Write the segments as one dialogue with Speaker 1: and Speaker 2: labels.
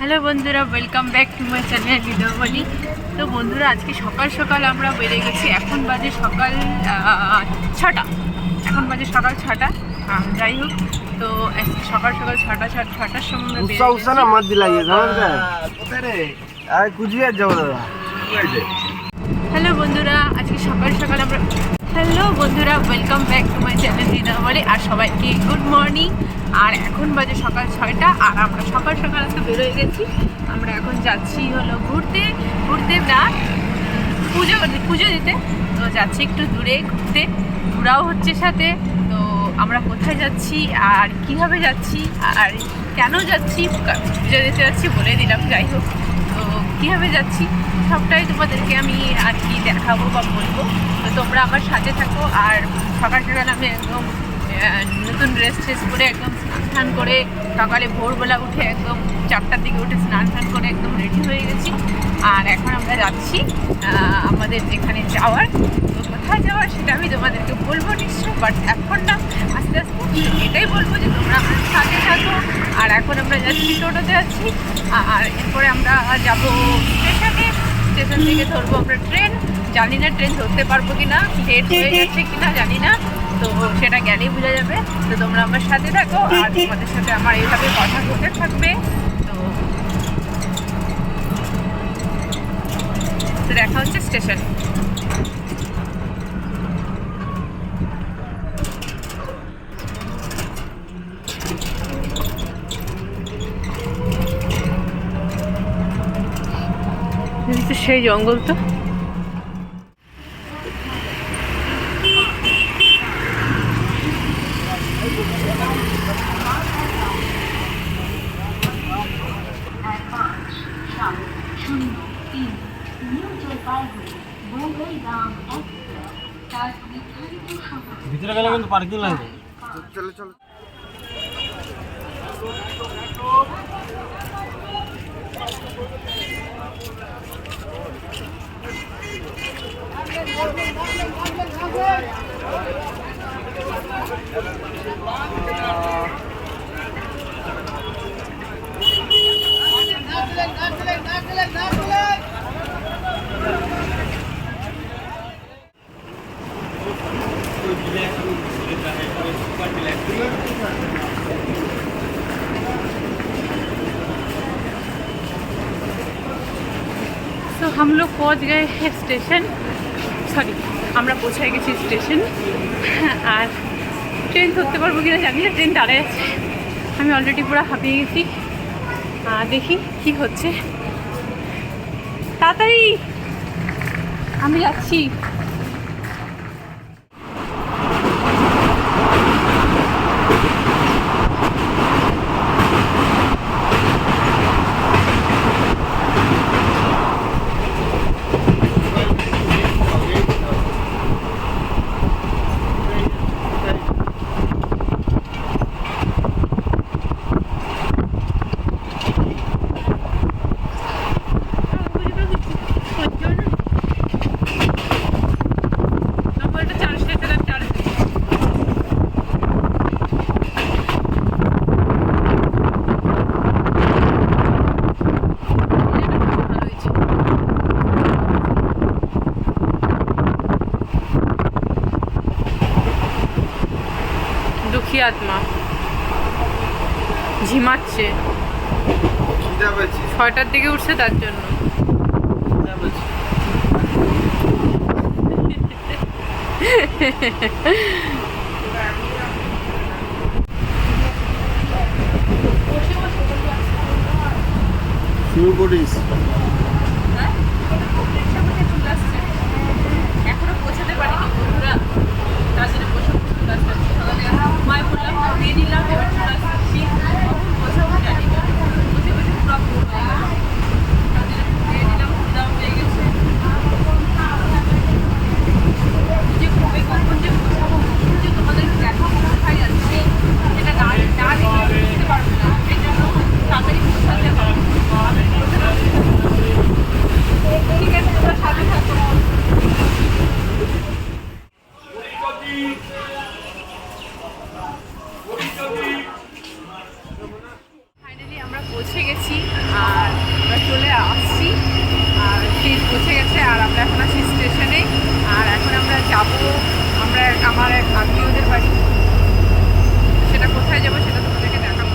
Speaker 1: Hello বন্ধুরা, welcome back to my channel video বলি। তো বন্ধুরা, আজকে সকাল সকাল আমরা বেরিয়ে গেছি। এখন বাজে সকাল 6টা। এখন বাজে সকাল 6টা। যাই হোক, তো সকাল সকাল ছটার সময় আমরা বেরিয়ে গেছি। হ্যালো বন্ধুরা, আজকে সকাল সকাল আমরা welcome back to my channel Dinaboli. আর সবাইকে গুড মর্নিং। আর এখন বাজে সকাল 6টা, আর আমরা সকাল সকাল আজকে বেরোয় গেছি। আমরা এখন যাচ্ছি হলো ঘুরতে না, পুজো দিতে। তো যাচ্ছি একটু দূরে ঘুরতে, ঘোরাও হচ্ছে সাথে। তো আমরা কোথায় যাচ্ছি আর কীভাবে যাচ্ছি আর কেন যাচ্ছি, পুজো দিতে যাচ্ছি বলে দিলাম। যাই হোক, তো কীভাবে যাচ্ছি সবটাই তোমাদেরকে আমি আর কি দেখাবো বা বলবো। তো তোমরা আমার সাথে থাকো। আর সকাল সকাল আমি একদম নতুন ড্রেস করে একদম স্নান করে সকালে ভোরবেলা উঠে একদম 4টার দিকে উঠে স্নান করে একদম রেডি হয়ে গেছি। আর এখন আমরা যাচ্ছি আমাদের যেখানে যাওয়ার। তো কোথায় যাওয়ার সেটা আমি তোমাদেরকে বলবো নিশ্চয়, বাট এখন না, আস্তে আস্তে এটাই বলবো যে তোমরা আমার সাথে থাকো। আর এখন আমরা যাচ্ছি, টোটোতে যাচ্ছি। আর এরপরে আমরা যাবো স্টেশন থেকে ধরবো আমরা ট্রেন। জানি না ট্রেন ধরতে পারবো কি না, লেট হয়ে যাচ্ছে কিনা জানি না, তো সেটা গেলেই বোঝা যাবে। তো তোমরা আমার সাথে থাকো আর তোমাদের সাথে আমার এইভাবে কথা হতে থাকবে। তো দেখা হচ্ছে স্টেশন। সেই জঙ্গল তো।
Speaker 2: ভিতরে গেলে কিন্তু পার্কিং লাগবে।
Speaker 3: চলো চলো।
Speaker 1: तो हम लोग पहुँच गए हैं स्टेशन, सॉरी আমরা পৌঁছে গেছি স্টেশন। আর ট্রেন ধরতে পারবো কিনা জানি না, ট্রেন দাঁড়ায় আছে। আমি অলরেডি পুরো হাঁপিয়ে গেছি। দেখি কি হচ্ছে। তাড়াতাড়ি, আমি যাচ্ছি। দুঃখী আত্মা ঝিমাচ্ছে, 6টার দিকে উঠছে তার জন্য। এখনো পৌঁছাতে পারিনি বন্ধুরা, তার জন্য বসে চলে আসতে মায় বললাম দিয়ে দিলাম, এবার চলে আসছি। কখন পৌঁছাবো জানি না, বসে বসে পুরো ভোর হয়ে গেল। তার জন্য দিয়ে দিলাম, দাম হয়ে গেছে। যে কবে কখন যে পৌঁছাবো, কখন যে তোমাদেরকে দেখাবো কোথায় যাচ্ছি, সেটা না দেখে বুঝতে পারবে না। এই জন্য তাড়াতাড়ি পৌঁছাতে হবে। ঠিক আছে, তোমরা সাথে থাকো। ফাইনালি আমরা পৌঁছে গেছি। আমরা এখন আছি স্টেশনে, আর এখন আমরা যাব আমরা আমার এক আত্মীয়দের বাড়ি। সেটা কোথায় যাবো সেটা তোমাদেরকে দেখাবো।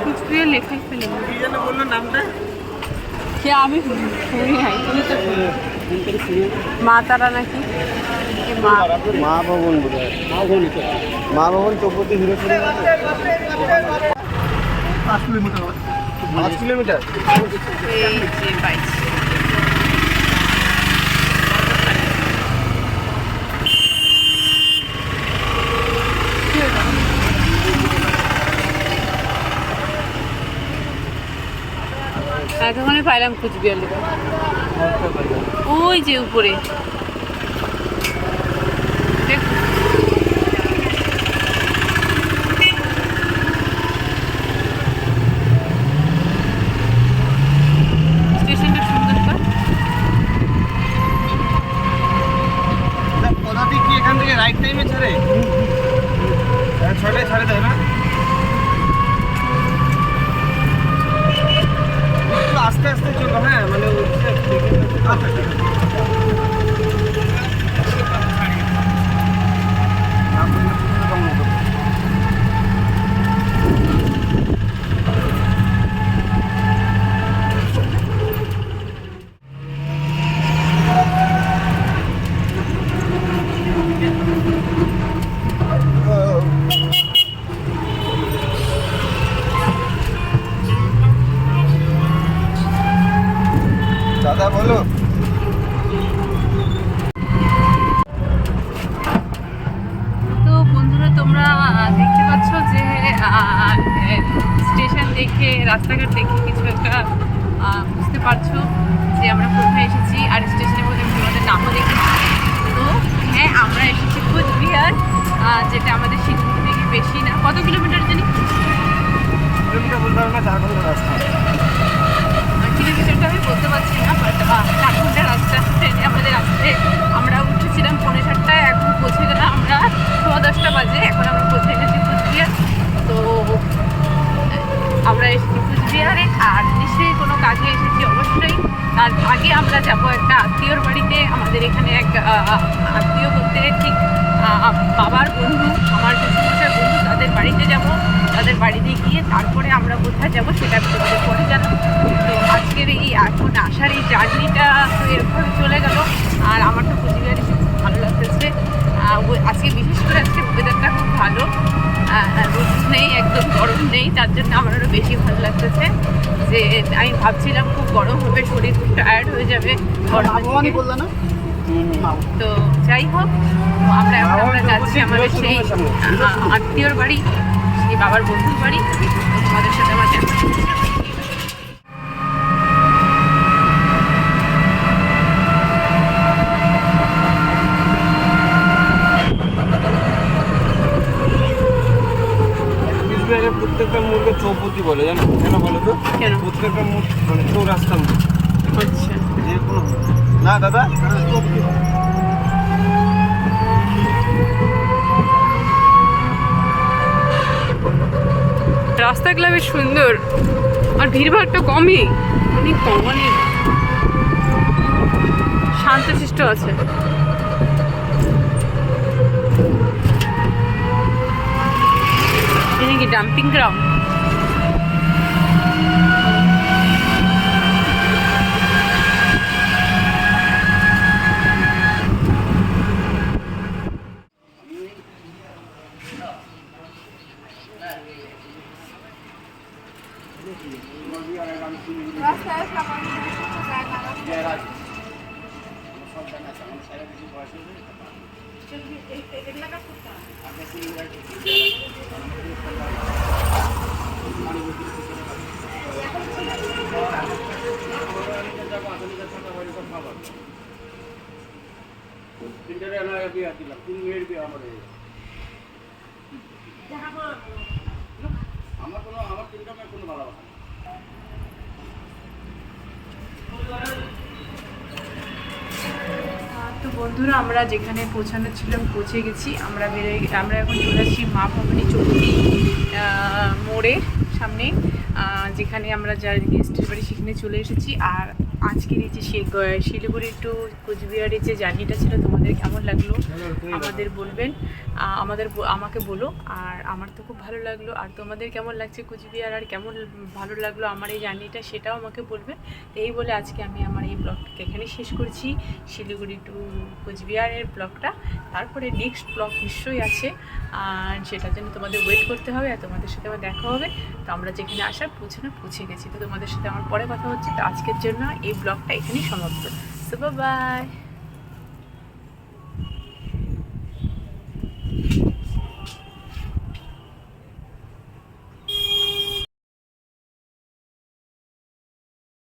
Speaker 1: কুচবিহার লেখাই পেলাম
Speaker 2: কি যেন বললো নামটা?
Speaker 1: সে আমি শুনি নাই, তুমি তো মা তারা নাকি মা
Speaker 2: মা ভবন বোধহয়। মা ভবন চৌপতি হিরোপুরে 5 কিলোমিটার। 5 কিলোমিটার?
Speaker 1: এই যে বাইক। এতক্ষণে পাইলাম কুচবিহার লেখা, ওই যে উপরে দেখ। স্টেশনটা সুন্দর তো।
Speaker 2: কোথা থেকে কি এখান থেকে রাইট টাইমে ছাড়ে? 6টায় ছাড়ে দেয় না? একটু আস্তে আস্তে চলো, হ্যাঁ মানে দাদা বলো।
Speaker 1: তো বন্ধুরা তোমরা দেখতে পাচ্ছ যে স্টেশন দেখে রাস্তাঘাট দেখে কিছু একটা বুঝতে পারছো যে আমরা কোথায় এসেছি, আর স্টেশনের মধ্যে আমি তোমাদের নামও দেখেছি। তো হ্যাঁ, আমরা এসেছি কুচবিহার, যেটা আমাদের শিলিগুড়ি থেকে বেশি না, কত কিলোমিটার জানি?
Speaker 2: কিলোমিটার বলতে পারবো না, 4 ঘন্টা রাস্তা।
Speaker 1: কিলোমিটারটা আমি বলতে পারছি না, বাট 4 ঘন্টার রাস্তা ট্রেনে আমাদের আসতে। আমরা উঠেছিলাম 7:45, এখন পৌঁছে গেলাম আমরা 10:15 বাজে। এখন আমরা পৌঁছে গেছি কুচবিহার। তো আমরা এসেছি কুচবিহারে, আর নিশ্চয়ই কোনো কাজে এসেছি অবশ্যই। তার আগে আমরা যাব একটা আত্মীয়র বাড়িতে। আমাদের এখানে এক আত্মীয় বলতে ঠিক বাবার বন্ধু, আমার শ্বশুরমশাইয়ের বন্ধু, তাদের বাড়িতে যাব। তাদের বাড়িতে গিয়ে তারপরে আমরা কোথায় যাব সেটা তোমাদের পরে জানাবো। তো আজকের এই এখন আসার এই জার্নিটা তো এরকমভাবে চলে গেল, আর আমার তো কুচবিহারে খুব ভালো লাগতেছে। আজকে বিশেষ করে আজকে ওয়েদারটা খুব ভালো, রোদ নেই, একদম গরম নেই, তার জন্য আমার আরও বেশি ভালো লাগতেছে। যে আমি ভাবছিলাম খুব গরম হবে, শরীর খুব টায়ার্ড হয়ে যাবে গরমে থেকে। তো যাই হোক, আমরা এখন আমরা যাচ্ছি আমাদের সেই আত্মীয়র বাড়ি, সেই বাবার বন্ধুর বাড়ি। তোমাদের সাথে আমার দেখা হচ্ছে।
Speaker 2: প্রত্যেকটা মুখে চৌপতি বলে, জানো কেন বলো তো?
Speaker 1: কেন?
Speaker 2: প্রত্যেকটা মুখ মানে চৌরাস্তা মুখ।
Speaker 1: আচ্ছা,
Speaker 2: যে কোনো না দাদা, চৌপতি।
Speaker 1: রাস্তাগুলো বেশ সুন্দর, আর ভিড়ভাড়টা কমই, অনেক কম, অনেক শান্তশিষ্ট আছে। এটা কি ডাম্পিং গ্রাউন্ড? রাস্তায় আসলাম আমি যায় না
Speaker 2: সব জানা আছে আমার সারা কিছু বয়স হয়েছে
Speaker 1: এগুলা কাজ করতাম
Speaker 2: আমার তিনটা মেয়ে কোনো ভালো কথা
Speaker 1: তো বন্ধুরা আমরা যেখানে পৌঁছানো ছিলাম পৌঁছে গেছি। আমরা এখন চলে আসছি মা ভবানী চৌধুরী মোড়ের সামনে, যেখানে আমরা যার গেস্টের বাড়ি সেখানে চলে এসেছি। আর আজকের এই যে শিলিগুড়ি টু কোচবিহারের যে জার্নিটা ছিল তোমাদের কেমন লাগলো আমাদের বলবেন, আমাকে বলো। আর আমার তো খুব ভালো লাগলো, আর তোমাদের কেমন লাগছে কোচবিহার আর কেমন ভালো লাগলো আমার এই জার্নিটা সেটাও আমাকে বলবেন। তো এই বলে আজকে আমি আমার এই ব্লগটাকে এখানে শেষ করছি, শিলিগুড়ি টু কোচবিহারের ব্লগটা। তারপরে নেক্সট ব্লগ নিশ্চয়ই আছে, আর সেটার জন্য তোমাদের ওয়েট করতে হবে, আর তোমাদের সাথে আবার দেখা হবে। তো আমরা যেখানে পৌঁছে গেছি। তো তোমাদের সাথে আমার পরে কথা হচ্ছে। তো আজকের জন্য এই ব্লগটা এখানেই সমাপ্ত। So by.